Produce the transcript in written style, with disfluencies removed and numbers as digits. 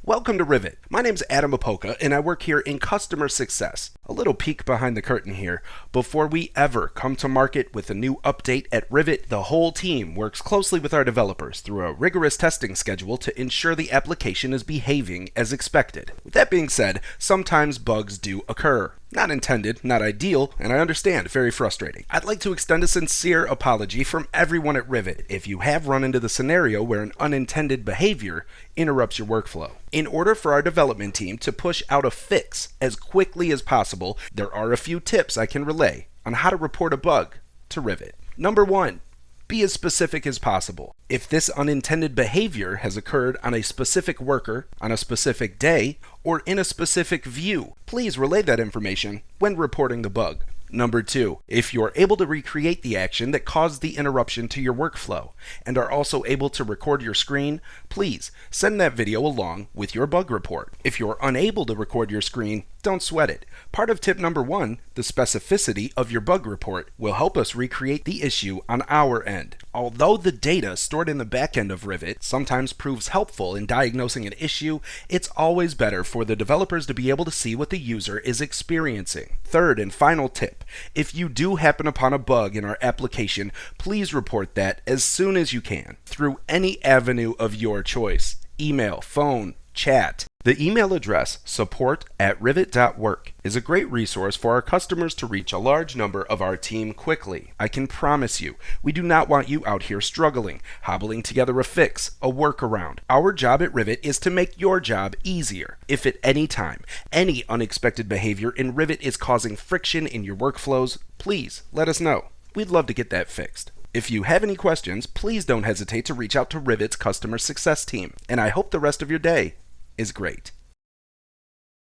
Welcome to Rivet. My name's Adam Apoka, and I work here in customer success. A little peek behind the curtain here. Before we ever come to market with a new update at Rivet, the whole team works closely with our developers through a rigorous testing schedule to ensure the application is behaving as expected. With that being said, sometimes bugs do occur. Not intended, not ideal, and I understand, very frustrating. I'd like to extend a sincere apology from everyone at Rivet if you have run into the scenario where an unintended behavior interrupts your workflow. In order for our development team to push out a fix as quickly as possible, there are a few tips I can relay on how to report a bug to Rivet. Number 1. Be as specific as possible. If this unintended behavior has occurred on a specific worker, on a specific day, or in a specific view, please relay that information when reporting the bug. Number 2, if you're able to recreate the action that caused the interruption to your workflow and are also able to record your screen, please send that video along with your bug report. If you're unable to record your screen, don't sweat it. Part of tip number 1, the specificity of your bug report, will help us recreate the issue on our end. Although the data stored in the backend of Rivet sometimes proves helpful in diagnosing an issue, it's always better for the developers to be able to see what the user is experiencing. Third and final tip, if you do happen upon a bug in our application, please report that as soon as you can through any avenue of your choice. Email, phone, chat. The email address support@rivet.work is a great resource for our customers to reach a large number of our team quickly. I can promise you, we do not want you out here struggling, hobbling together a fix, a workaround. Our job at Rivet is to make your job easier. If at any time, any unexpected behavior in Rivet is causing friction in your workflows, please let us know. We'd love to get that fixed. If you have any questions, please don't hesitate to reach out to Rivet's customer success team, and I hope the rest of your day is great.